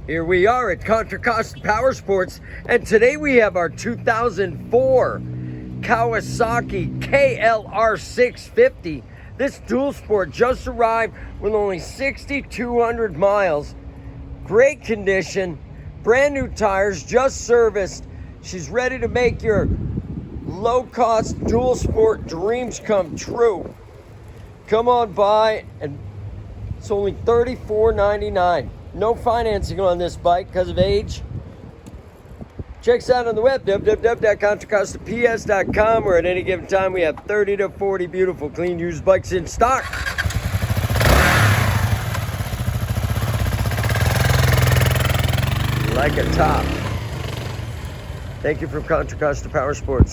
Here we are at Contra Costa Powersports, and today we have our 2004 Kawasaki KLR650. This dual sport just arrived with only 6,200 miles. Great condition, brand new tires, just serviced. She's ready to make your low-cost dual sport dreams come true. Come on by, and it's only $34.99. No financing on this bike because of age. Check us out on the web, www.contracostaps.com, where at any given time we have 30 to 40 beautiful, clean, used bikes in stock. Like a top. Thank you from Contra Costa Powersports.